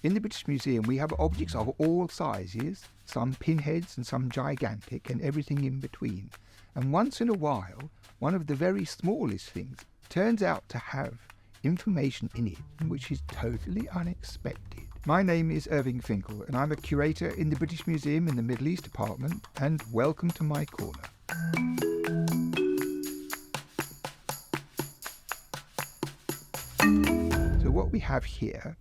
In the British Museum, we have objects of all sizes, some pinheads and some gigantic, and everything in between. And once in a while, one of the very smallest things turns out to have information in it which is totally unexpected. My name is Irving Finkel, and I'm a curator in the British Museum in the Middle East Department, and welcome to my corner. So what we have here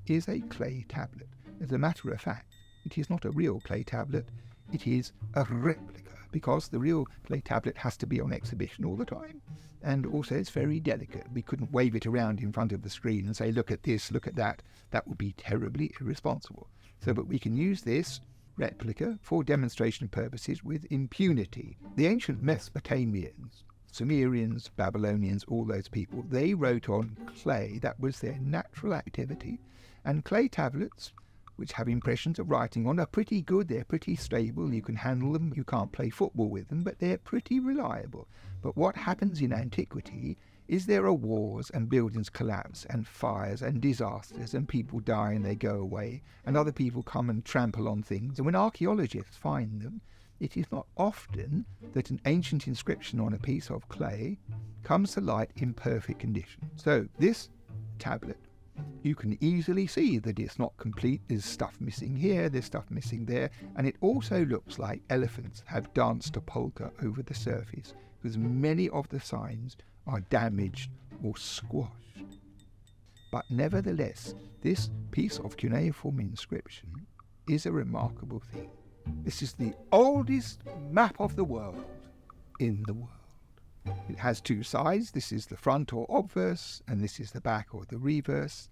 is a clay tablet. As a matter of fact, it is not a real clay tablet, it is a replica, because the real clay tablet has to be on exhibition all the time, and also it's very delicate. We couldn't wave it around in front of the screen and say, look at this, look at that. That would be terribly irresponsible. But we can use this replica for demonstration purposes with impunity. The ancient Mesopotamians, Sumerians, Babylonians, all those people, they wrote on clay. That was their natural activity. And clay tablets, which have impressions of writing on, are pretty good. They're pretty stable. You can handle them. You can't play football with them, but they're pretty reliable. But what happens in antiquity is there are wars and buildings collapse and fires and disasters and people die and they go away and other people come and trample on things. And when archaeologists find them, it is not often that an ancient inscription on a piece of clay comes to light in perfect condition. So this tablet, you can easily see that it's not complete. There's stuff missing here, there's stuff missing there, and it also looks like elephants have danced a polka over the surface, because many of the signs are damaged or squashed. But nevertheless, this piece of cuneiform inscription is a remarkable thing. This is the oldest map of the world in the world. It has two sides. This is the front or obverse, and this is the back or the reverse.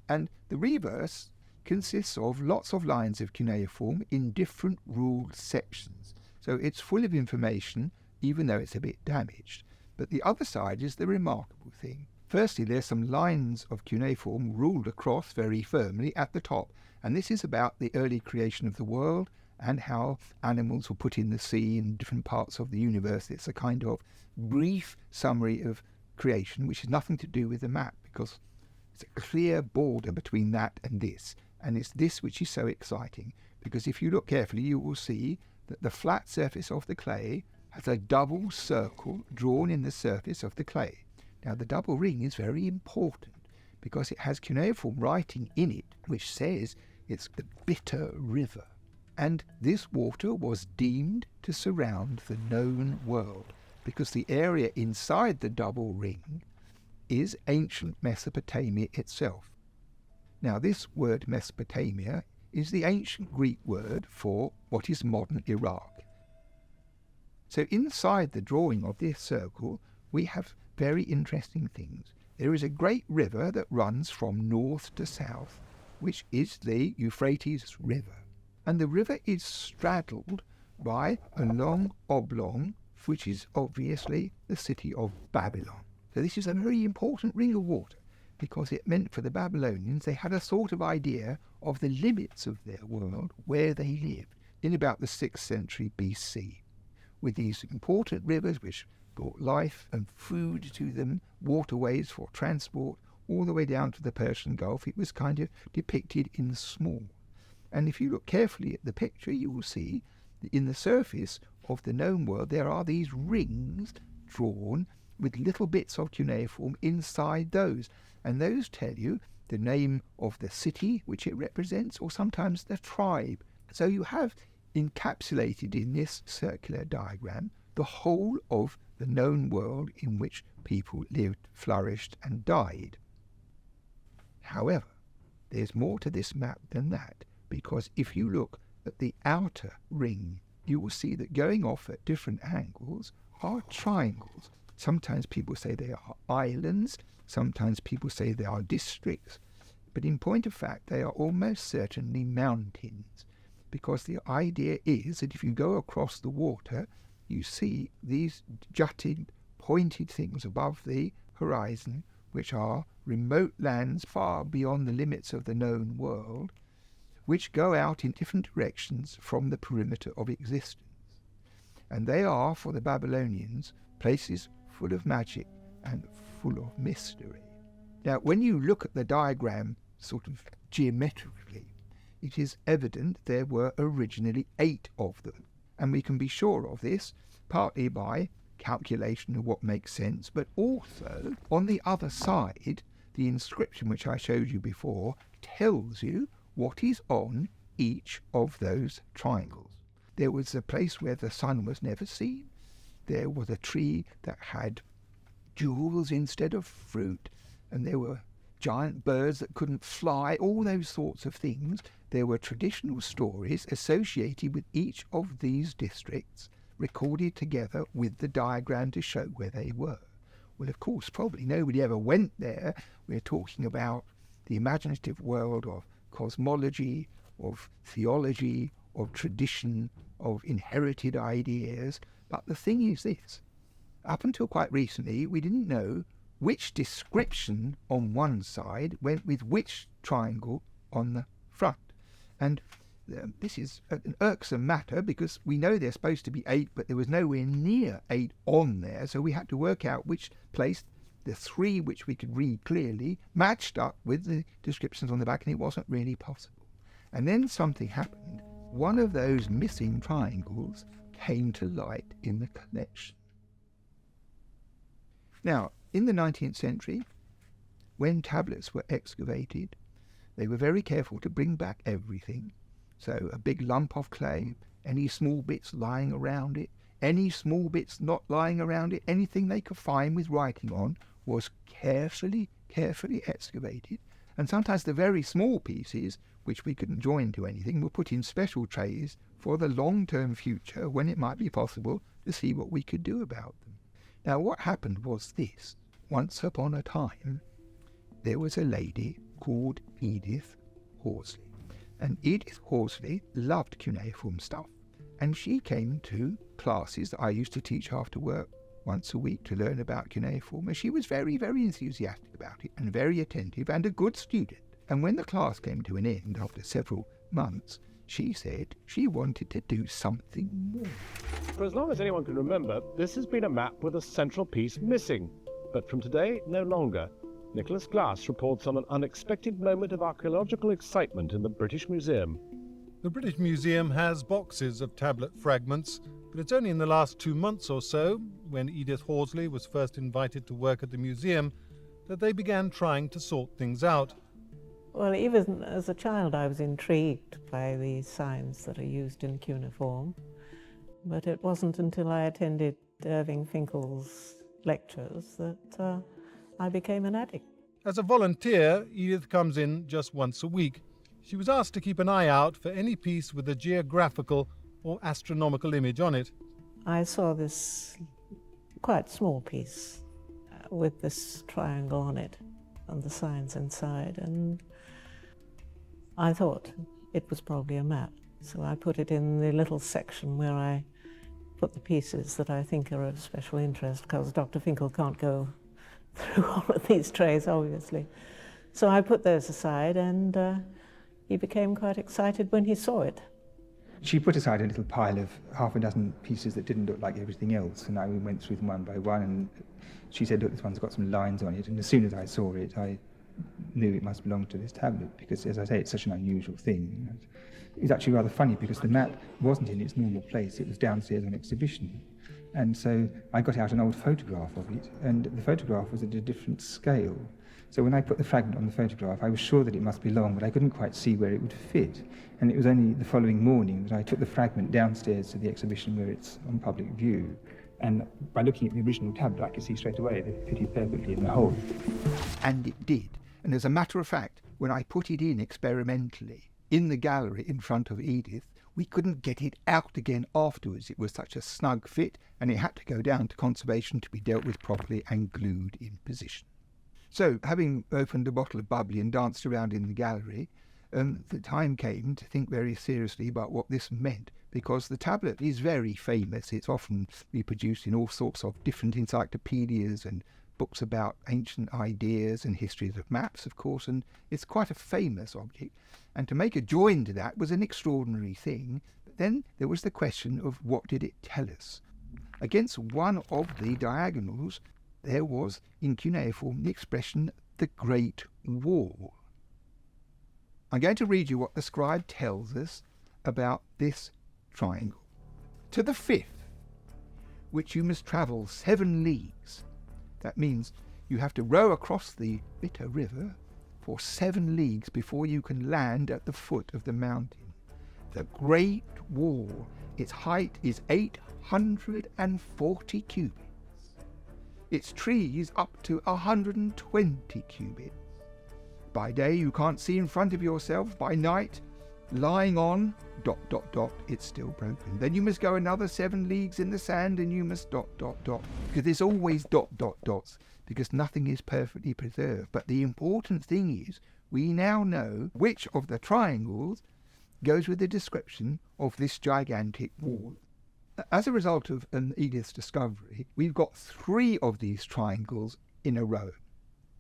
And the reverse consists of lots of lines of cuneiform in different ruled sections. So it's full of information, even though it's a bit damaged. But the other side is the remarkable thing. Firstly, there's some lines of cuneiform ruled across very firmly at the top. And this is about the early creation of the world and how animals were put in the sea in different parts of the universe. It's a kind of brief summary of creation, which has nothing to do with the map, because it's a clear border between that and this. And it's this which is so exciting, because if you look carefully, you will see that the flat surface of the clay has a double circle drawn in the surface of the clay. Now, the double ring is very important because it has cuneiform writing in it, which says it's the bitter river. And this water was deemed to surround the known world, because the area inside the double ring is ancient Mesopotamia itself. Now, this word Mesopotamia is the ancient Greek word for what is modern Iraq. So inside the drawing of this circle, we have very interesting things. There is a great river that runs from north to south, which is the Euphrates River. And the river is straddled by a long oblong, which is obviously the city of Babylon. So this is a very important ring of water, because it meant for the Babylonians they had a sort of idea of the limits of their world, where they lived, in about the 6th century BC, with these important rivers which brought life and food to them, waterways for transport, all the way down to the Persian Gulf. It was kind of depicted in small. And if you look carefully at the picture, you will see that in the surface of the known world there are these rings drawn with little bits of cuneiform inside those. And those tell you the name of the city which it represents, or sometimes the tribe. So you have encapsulated in this circular diagram the whole of the known world in which people lived, flourished, and died. However, there's more to this map than that, because if you look at the outer ring, you will see that going off at different angles are triangles. Sometimes people say they are islands, sometimes people say they are districts, but in point of fact they are almost certainly mountains, because the idea is that if you go across the water, you see these jutted, pointed things above the horizon, which are remote lands far beyond the limits of the known world, which go out in different directions from the perimeter of existence. And they are, for the Babylonians, places full of magic and full of mystery. Now, when you look at the diagram sort of geometrically, it is evident there were originally 8 of them. And we can be sure of this partly by calculation of what makes sense, but also on the other side, the inscription which I showed you before tells you what is on each of those triangles. There was a place where the sun was never seen. There was a tree that had jewels instead of fruit, and there were giant birds that couldn't fly, all those sorts of things. There were traditional stories associated with each of these districts, recorded together with the diagram to show where they were. Well, of course, probably nobody ever went there. We're talking about the imaginative world of cosmology, of theology, of tradition, of inherited ideas. But the thing is this, up until quite recently, we didn't know which description on one side went with which triangle on the front. And this is an irksome matter because we know there's supposed to be 8, but there was nowhere near 8 on there, so we had to work out which place the 3 which we could read clearly matched up with the descriptions on the back, and it wasn't really possible. And then something happened. One of those missing triangles came to light in the collection. Now, in the 19th century, when tablets were excavated, they were very careful to bring back everything. So a big lump of clay, any small bits lying around it, any small bits not lying around it, anything they could find with writing on was carefully excavated. And sometimes the very small pieces, which we couldn't join to anything, were put in special trays for the long-term future when it might be possible to see what we could do about them. Now, what happened was this. Once upon a time, there was a lady called Edith Horsley. And Edith Horsley loved cuneiform stuff. And she came to classes that I used to teach after work once a week to learn about cuneiform. And she was very enthusiastic about it and very attentive and a good student. And when the class came to an end after several months, she said she wanted to do something more. For as long as anyone can remember, this has been a map with a central piece missing. But from today, no longer. Nicholas Glass reports on an unexpected moment of archaeological excitement in the British Museum. The British Museum has boxes of tablet fragments, but it's only in the last 2 months or so, when Edith Horsley was first invited to work at the museum, that they began trying to sort things out. Well, even as a child I was intrigued by the signs that are used in cuneiform, but it wasn't until I attended Irving Finkel's lectures that I became an addict. As a volunteer, Edith comes in just once a week. She was asked to keep an eye out for any piece with a geographical or astronomical image on it. I saw this quite small piece with this triangle on it and the signs inside, and I thought it was probably a map. So I put it in the little section where I put the pieces that I think are of special interest, because Dr. Finkel can't go through all of these trays, obviously. So I put those aside, and he became quite excited when he saw it. She put aside a little pile of half a dozen pieces that didn't look like everything else, and I went through them one by one, and she said, look, this one's got some lines on it, and as soon as I saw it, I knew it must belong to this tablet, because, as I say, it's such an unusual thing. It's actually rather funny, because the map wasn't in its normal place, it was downstairs on exhibition. And so I got out an old photograph of it, and the photograph was at a different scale. So when I put the fragment on the photograph, I was sure that it must belong, but I couldn't quite see where it would fit. And it was only the following morning that I took the fragment downstairs to the exhibition where it's on public view. And by looking at the original tablet, I could see straight away that it fitted perfectly in the hole. And it did. And as a matter of fact, when I put it in experimentally in the gallery in front of Edith, we couldn't get it out again afterwards. It was such a snug fit, and it had to go down to conservation to be dealt with properly and glued in position. So, having opened a bottle of bubbly and danced around in the gallery, the time came to think very seriously about what this meant, because the tablet is very famous. It's often reproduced in all sorts of different encyclopedias and books about ancient ideas and histories of maps, of course, and it's quite a famous object. And to make a join to that was an extraordinary thing. But then there was the question of what did it tell us? Against one of the diagonals, there was, in cuneiform, the expression, the Great Wall. I'm going to read you what the scribe tells us about this triangle. To the 5th, which you must travel 7 leagues. That means you have to row across the bitter river for 7 leagues before you can land at the foot of the mountain. The Great Wall, its height is 840 cubits. Its trees up to 120 cubits. By day you can't see in front of yourself. By night, lying on ... it's still broken. Then you must go another 7 leagues in the sand, and you must ... because there's always ... because nothing is perfectly preserved. But the important thing is, we now know which of the triangles goes with the description of this gigantic wall. As a result of Edith's discovery, we've got 3 of these triangles in a row.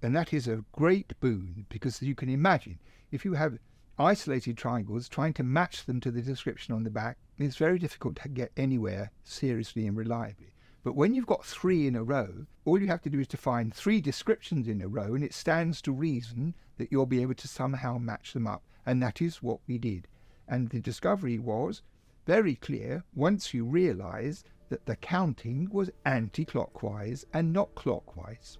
And that is a great boon, because you can imagine, if you have isolated triangles, trying to match them to the description on the back, it's very difficult to get anywhere seriously and reliably. But when you've got 3 in a row, all you have to do is to find 3 descriptions in a row, and it stands to reason that you'll be able to somehow match them up. And that is what we did. And the discovery was very clear once you realize that the counting was anti-clockwise and not clockwise.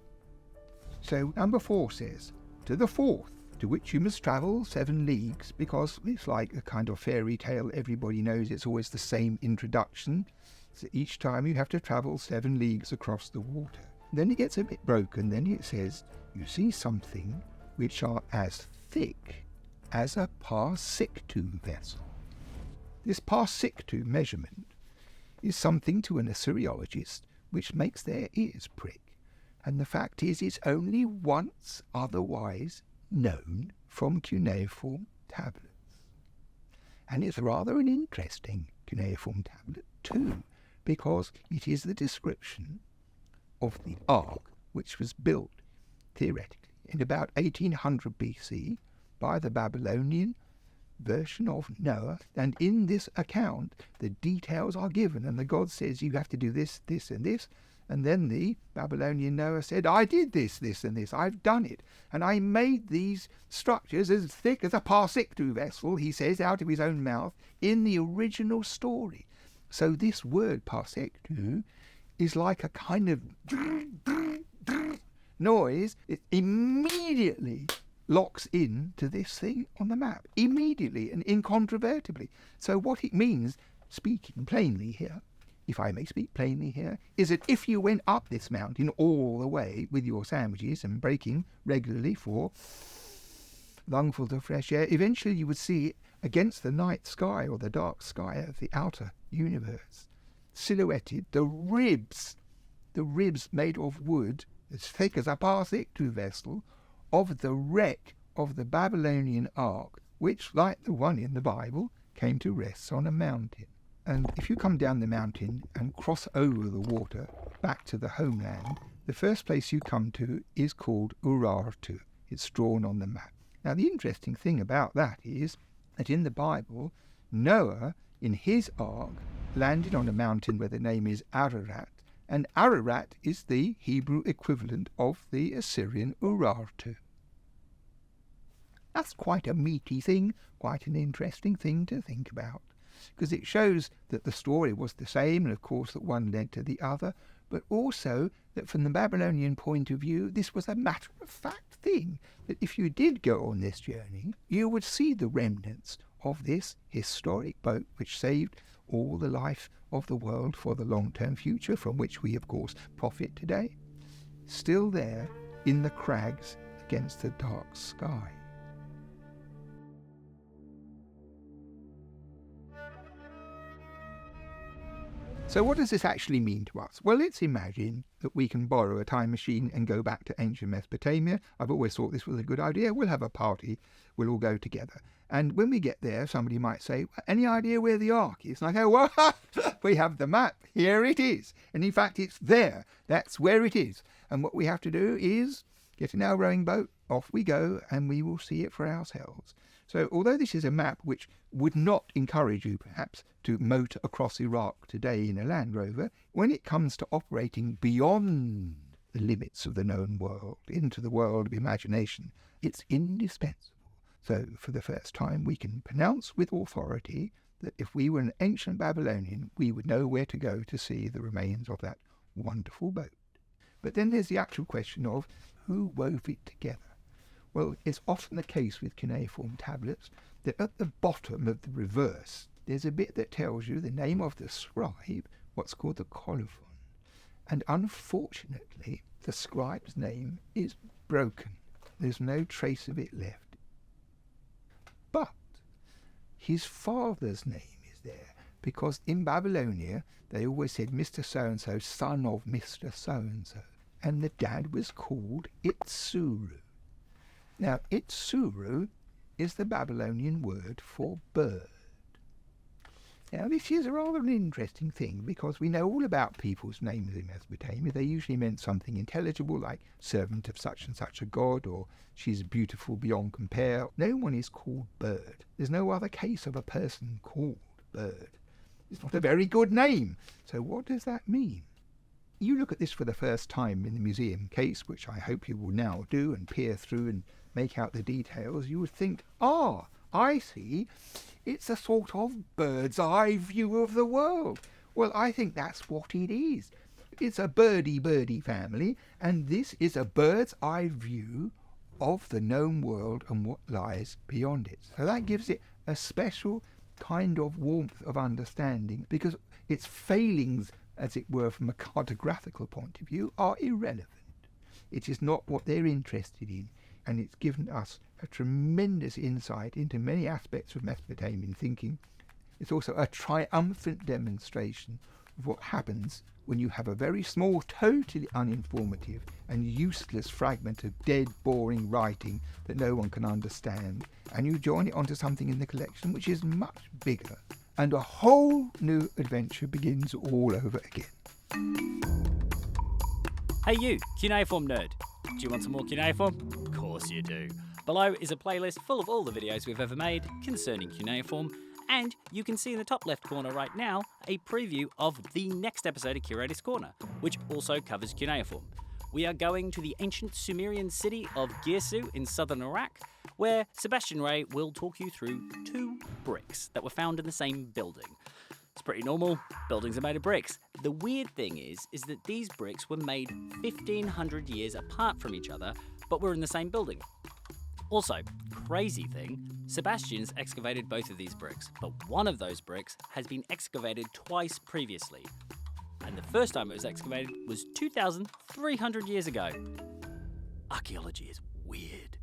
So number 4 says, to the 4th, to which you must travel 7 leagues, because it's like a kind of fairy tale. Everybody knows it's always the same introduction. So each time you have to travel 7 leagues across the water. Then it gets a bit broken. Then it says, you see something which are as thick as a parsiktu-vessel. This parsiktu measurement is something to an Assyriologist which makes their ears prick. And the fact is, it's only once otherwise known from cuneiform tablets. And it's rather an interesting cuneiform tablet too, because it is the description of the ark which was built, theoretically, in about 1800 BC by the Babylonian version of Noah. And in this account, the details are given, and the god says you have to do this, this, and this. And then the Babylonian Noah said, I did this, this, and this. I've done it. And I made these structures as thick as a parsiktu-vessel, he says out of his own mouth, in the original story. So this word parsiktu is like a kind of noise. It immediately locks in to this thing on the map. Immediately and incontrovertibly. So what it means, speaking plainly here, if I may speak plainly here, is that if you went up this mountain all the way with your sandwiches and breaking regularly for lungfuls of fresh air, eventually you would see against the night sky or the dark sky of the outer universe, silhouetted the ribs made of wood as thick as a parsiktu-vessel of the wreck of the Babylonian ark, which, like the one in the Bible, came to rest on a mountain. And if you come down the mountain and cross over the water back to the homeland, the first place you come to is called Urartu. It's drawn on the map. Now, the interesting thing about that is that in the Bible, Noah, in his ark, landed on a mountain where the name is Ararat, and Ararat is the Hebrew equivalent of the Assyrian Urartu. That's quite a meaty thing, quite an interesting thing to think about, because it shows that the story was the same, and of course that one led to the other, but also that from the Babylonian point of view, this was a matter-of-fact thing, that if you did go on this journey, you would see the remnants of this historic boat which saved all the life of the world for the long-term future, from which we, of course, profit today, still there in the crags against the dark sky. So what does this actually mean to us? Well, let's imagine that we can borrow a time machine and go back to ancient Mesopotamia. I've always thought this was a good idea. We'll have a party. We'll all go together. And when we get there, somebody might say, any idea where the ark is? And I go, well, we have the map. Here it is. And in fact, it's there. That's where it is. And what we have to do is get in our rowing boat, off we go, and we will see it for ourselves. So although this is a map which would not encourage you, perhaps, to motor across Iraq today in a Land Rover, when it comes to operating beyond the limits of the known world, into the world of imagination, it's indispensable. So, for the first time, we can pronounce with authority that if we were an ancient Babylonian, we would know where to go to see the remains of that wonderful boat. But then there's the actual question of who wove it together. Well, it's often the case with cuneiform tablets that at the bottom of the reverse, there's a bit that tells you the name of the scribe, what's called the colophon. And unfortunately, the scribe's name is broken. There's no trace of it left. But his father's name is there, because in Babylonia, they always said Mr. So-and-so, son of Mr. So-and-so. And the dad was called Itsuru. Now, Itsuru is the Babylonian word for bird. Now, this is a rather an interesting thing, because we know all about people's names in Mesopotamia. They usually meant something intelligible, like servant of such and such a god, or she's beautiful beyond compare. No one is called bird. There's no other case of a person called bird. It's not a very good name. So what does that mean? You look at this for the first time in the museum case, which I hope you will now do and peer through and make out the details, you would think, I see, it's a sort of bird's eye view of the world. Well, I think that's what it is. It's a birdie family, and this is a bird's eye view of the known world and what lies beyond it. So that gives it a special kind of warmth of understanding, because its failings, as it were, from a cartographical point of view, are irrelevant. It is not what they're interested in, and it's given us a tremendous insight into many aspects of Mesopotamian thinking. It's also a triumphant demonstration of what happens when you have a very small, totally uninformative and useless fragment of dead, boring writing that no one can understand, and you join it onto something in the collection which is much bigger, and a whole new adventure begins all over again. Hey you, cuneiform nerd. Do you want some more cuneiform? Of course you do. Below is a playlist full of all the videos we've ever made concerning cuneiform, and you can see in the top left corner right now a preview of the next episode of Curator's Corner, which also covers cuneiform. We are going to the ancient Sumerian city of Girsu in southern Iraq, where Sebastian Ray will talk you through 2 bricks that were found in the same building. It's pretty normal, buildings are made of bricks. The weird thing is that these bricks were made 1,500 years apart from each other, but were in the same building. Also, crazy thing, Sebastian's excavated both of these bricks, but one of those bricks has been excavated twice previously. And the first time it was excavated was 2,300 years ago. Archaeology is weird.